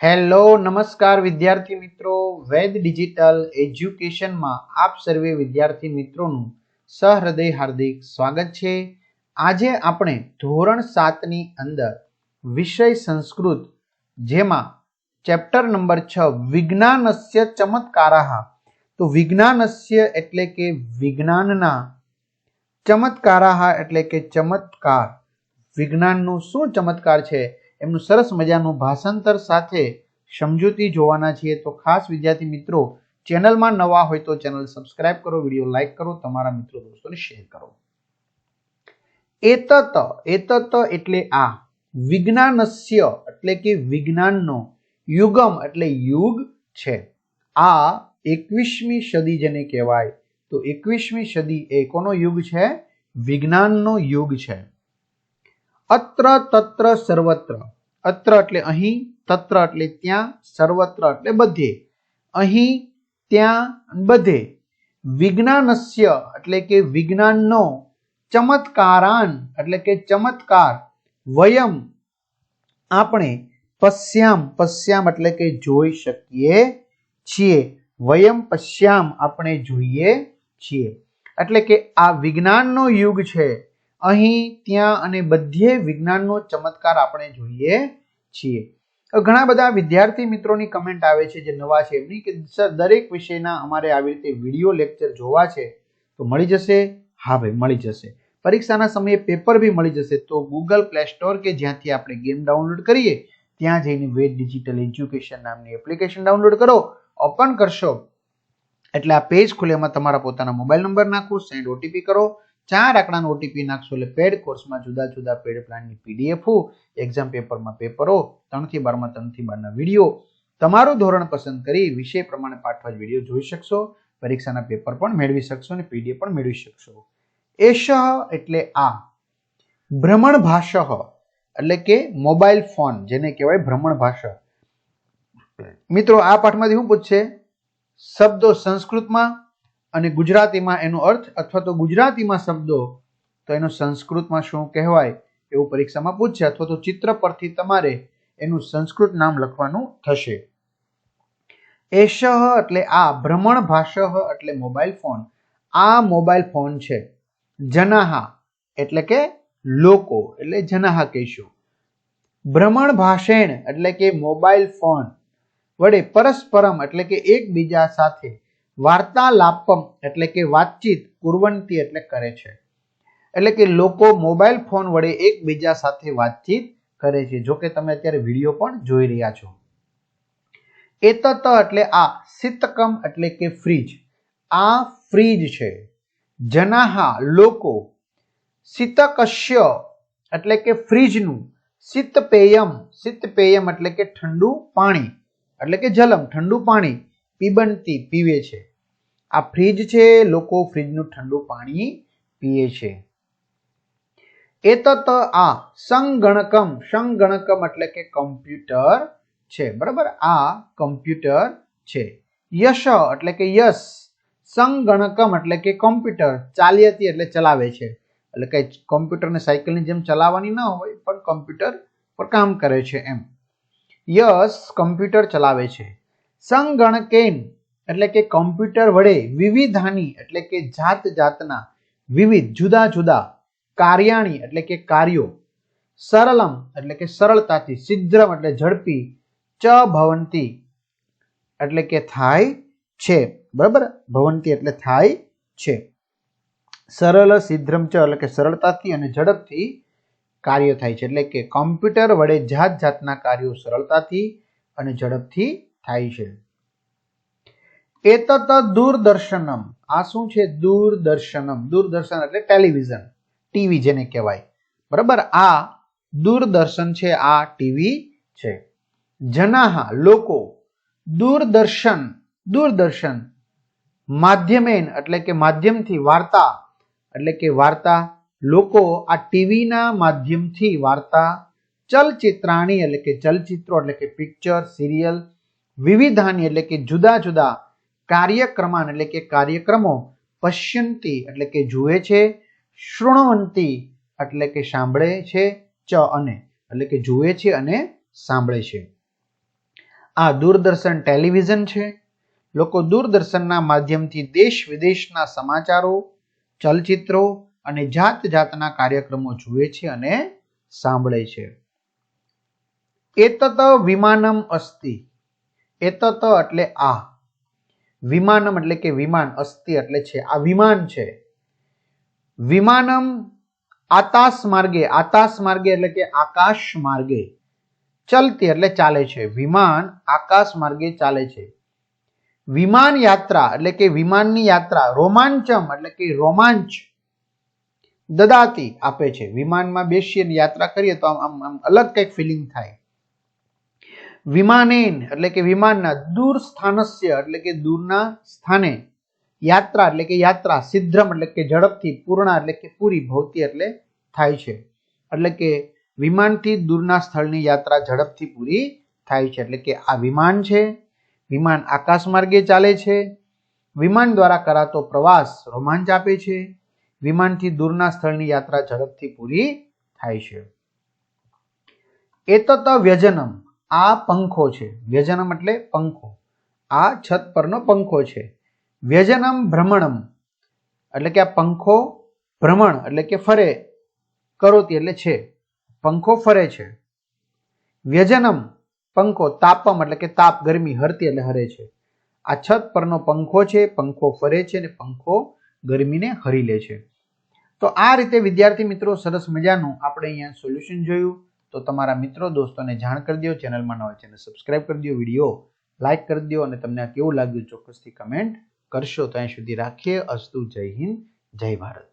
Hello નમસ્કાર વિદ્યાર્થી મિત્રો, વેદ ડિજિટલ એજ્યુકેશનમાં આપ સર્વે વિદ્યાર્થી મિત્રોનું સહૃદય હાર્દિક સ્વાગત છે। આજે આપણે ધોરણ 7 ની અંદર વિષય સંસ્કૃત જેમાં ચેપ્ટર નંબર 6 વિજ્ઞાનસ્ય ચમત્કારાહ, તો વિજ્ઞાનસ્ય એટલે કે વિજ્ઞાનના, ચમત્કારાહ એટલે કે ચમત્કાર, વિજ્ઞાનનું શું ચમત્કાર છે એમનું સરસ મજાનું ભાષાંતર સાથે સમજૂતી જોવાના છીએ। તો ખાસ વિદ્યાર્થી મિત્રો, ચેનલમાં નવા હોય તો ચેનલ સબસ્ક્રાઇબ કરો, વિડીયો લાઈક કરો, તમારા મિત્રો દોસ્તોને શેર કરો। એતત એટલે આ, વિજ્ઞાનસ્ય એટલે કે વિજ્ઞાનનો, યુગમ એટલે યુગ છે। આ 21મી સદી જેને કહેવાય, તો 21મી સદી એ કોનો યુગ છે? વિજ્ઞાનનો યુગ છે। અત્ર તત્ર સર્વત્ર, અત્ર એટલે અહીં, તત્ર એટલે ત્યાં, સર્વત્ર એટલે બધે, અહીં ત્યાં બધે, વિજ્ઞાનસ્ય એટલે કે વિજ્ઞાનનો, ચમત્કારાન એટલે કે ચમત્કાર, વયમ આપણે, પશ્યામ, પશ્યામ એટલે કે જોઈ શકીએ છીએ, વયમ પશ્યામ આપણે જોઈએ છીએ। એટલે કે આ વિજ્ઞાનનો યુગ છે, અહીં ત્યાં અને બધે વિજ્ઞાનનો ચમત્કાર આપણે જોઈએ છીએ। ઘણા બધા વિદ્યાર્થી મિત્રોની કમેન્ટ આવે છે જે નવા છે એમની કે સર દરેક વિષયના અમારે આવી રીતે વિડીયો લેક્ચર જોવા છે તો મળી જશે? હા ભાઈ, મળી જશે। પરીક્ષાના સમયે પેપર બી મળી જશે। તો ગૂગલ પ્લે સ્ટોર કે જ્યાંથી આપણે ગેમ ડાઉનલોડ કરીએ ત્યાં જઈને વેદ ડિજિટલ એજ્યુકેશન નામની એપ્લિકેશન ડાઉનલોડ કરો, ઓપન કરશો એટલે આ પેજ ખુલે, એમાં તમારા પોતાના મોબાઈલ નંબર નાખો, સેન્ડ ઓટીપી કરો, 4 આંકડાનો ઓટીપી નાખશો એટલે પેડ કોર્સમાં જુદા જુદા પેડ પ્લાનની પીડીએફ, એક્ઝામ પેપરમાં પેપરો, 3 થી 12 માં 3 થી 12 ના વિડીયો, તમારું ધોરણ પસંદ કરી વિષય પ્રમાણે પાઠવા વિડીયો જોઈ શકશો, પરીક્ષાના પેપર પણ મેળવી શકશો અને પીડીએફ પણ મેળવી શકશો। એષ એટલે આ, ભ્રમણ ભાષ એટલે કે મોબાઈલ ફોન જેને કહેવાય ભ્રમણ ભાષા। મિત્રો આ પાઠમાંથી શું પૂછશે? શબ્દો સંસ્કૃતમાં અને ગુજરાતીમાં એનો અર્થ, અથવા તો ગુજરાતીમાં શબ્દો તો એનો સંસ્કૃતમાં શું કહેવાય એવું પરીક્ષામાં પૂછશે, અથવા તો ચિત્ર પરથી તમારે એનું સંસ્કૃત નામ લખવાનું થશે। એષ એટલે આ, ભ્રમણ ભાષ એટલે મોબાઈલ ફોન, આ મોબાઈલ ફોન છે। જનાહા એટલે કે લોકો, એટલે જનાહા કહીશું। ભ્રમણ ભાષેણ એટલે કે મોબાઈલ ફોન વડે પરસ્પરમ એટલે કે એકબીજા સાથે, વાર્તાલાપમ એટલે કે વાતચીત, કુર્વંતી એટલે કરે છે। એટલે કે લોકો મોબાઈલ ફોન વડે એકબીજા સાથે વાતચીત કરે છે। જો કે તમે અત્યારે વિડીયો પણ જોઈ રહ્યા છો। એતત એટલે આ, શીતકમ એટલે કે ફ્રીજ, આ ફ્રીજ છે। જનાહા લોકો, શીતકસ્ય એટલે કે ફ્રીજનું, શીતપેયમ, શીતપેયમ એટલે કે ઠંડુ પાણી એટલે કે જલમ, ઠંડુ પાણી, પીબંતી પીવે છે। આ ફ્રીજ છે, લોકો ફ્રીજનું ઠંડુ પાણી પીએ છે। એતત આ, સંગણકમ, સંગણકમ એટલે કે કમ્પ્યુટર છે, બરાબર, આ કમ્પ્યુટર છે। યશ એટલે કે યશ, સંગણકમ એટલે કે કમ્પ્યુટર, ચાલ્યતી એટલે ચલાવે છે, એટલે કે કમ્પ્યુટરને સાયકલની જેમ ચલાવવાની ના હોય પણ કમ્પ્યુટર પર કામ કરે છે એમ। યશ કમ્પ્યુટર ચલાવે છે। સંગણકેન એટલે કે કમ્પ્યુટર વડે, વિવિધાની એટલે કે જાત જાતના, વિવિધ જુદા જુદા, કાર્યાણી એટલે કે કાર્યો, સરલમ એટલે કે સરળતાથી, શીઘ્રમ એટલે ઝડપી, ચ ભવંતી એટલે કે થાય છે, બરાબર, ભવંતી એટલે થાય છે। સરળ, શીઘ્રમ ચ એટલે કે સરળતાથી અને ઝડપથી કાર્ય થાય છે, એટલે કે કમ્પ્યુટર વડે જાત જાતના કાર્યો સરળતાથી અને ઝડપથી થાય છે। એતત દૂરદર્શનમ, આ શું છે? દૂરદર્શનમ, દૂરદર્શન એટલે ટેલિવિઝન, ટીવી જેને કહેવાય, બરાબર, આ દૂરદર્શન છે, આ ટીવી છે। જનાહા લોકો, દૂરદર્શન, દૂરદર્શન, માધ્યમેન એટલે કે માધ્યમથી, વાર્તા એટલે કે વાર્તા, લોકો આ ટીવીના માધ્યમથી વાર્તા, ચલચિત્રાણી એટલે કે ચલચિત્રો એટલે કે પિક્ચર, સિરિયલ, વિવિધાની એટલે કે જુદા જુદા, કાર્યક્રમાન એટલે કે કાર્યક્રમો, પશ્યંતી એટલે કે જુએ છે, શૃણવંતી એટલે કે સાંભળે છે, ચ અને એટલે કે જુએ છે અને સાંભળે છે। આ દૂરદર્શન ટેલિવિઝન છે. લોકો દૂરદર્શનના માધ્યમથી દેશ વિદેશના સમાચારો, ચલચિત્રો અને જાત જાતના કાર્યક્રમો જુએ છે અને સાંભળે છે. એતત વિમાનમ અસ્તિ. એતત એટલે આ, વિમાનમ એટલે કે વિમાન, અસ્તિ એટલે છે, આ વિમાન છે. વિમાનમ આકાશ માર્ગે, આકાશ માર્ગે એટલે કે આકાશ માર્ગે, ચલતી એટલે ચાલે છે. વિમાન આકાશ માર્ગે ચાલે છે. વિમાન યાત્રા એટલે કે વિમાનની યાત્રા, રોમાંચમ એટલે કે રોમાંચ, દદાતી આપે છે. વિમાનમાં બેસીને યાત્રા કરીએ તો આમ અલગ કંઈક ફિલિંગ થાય. વિમાનેન એટલે કે વિમાનના, દૂર સ્થાનસ્ય એટલે કે દૂરના સ્થાને, યાત્રા એટલે કે યાત્રા, સિદ્ધ્રમ એટલે કે ઝડપથી, પૂર્ણા એટલે કે પૂરી, ભવતી એટલે થાય છે. એટલે કે વિમાનથી દૂરના સ્થળની યાત્રા ઝડપથી પૂરી થાય છે. એટલે કે આ વિમાન છે. વિમાન આકાશ માર્ગે ચાલે છે. વિમાન દ્વારા કરાતો પ્રવાસ રોમાંચ આપે છે. વિમાનથી દૂરના સ્થળની યાત્રા ઝડપથી પૂરી થાય છે. એતત વ્યજનમ, આ પંખો છે. વ્યજનમ એટલે પંખો, આ છત પરનો પંખો છે. વ્યજનમ ભ્રમણમ એટલે કે આ પંખો ભ્રમણ એટલે કે ફરે, કરોતી એટલે છે, પંખો ફરે છે. વ્યજનમ પંખો, તાપમ એટલે કે તાપ, ગરમી, હરતી એટલે હરે છે. આ છત પરનો પંખો છે, પંખો ફરે છે અને પંખો ગરમીને હરી લે છે. તો આ રીતે વિદ્યાર્થી મિત્રો સરસ મજાનું આપણે અહીંયા સોલ્યુશન જોયું. તો તમારા મિત્રો દોસ્તોને જાણ કરી દો. ચેનલમાં ન હોય ચેનલ સબસ્ક્રાઇબ કરી દો, વિડીયો લાઈક કરી દો અને તમને આ કેવું લાગ્યું ચોક્કસથી કમેન્ટ કરશો. તો અહીં સુધી રાખીએ. અસ્તુ. જય હિન્દ, જય ભારત.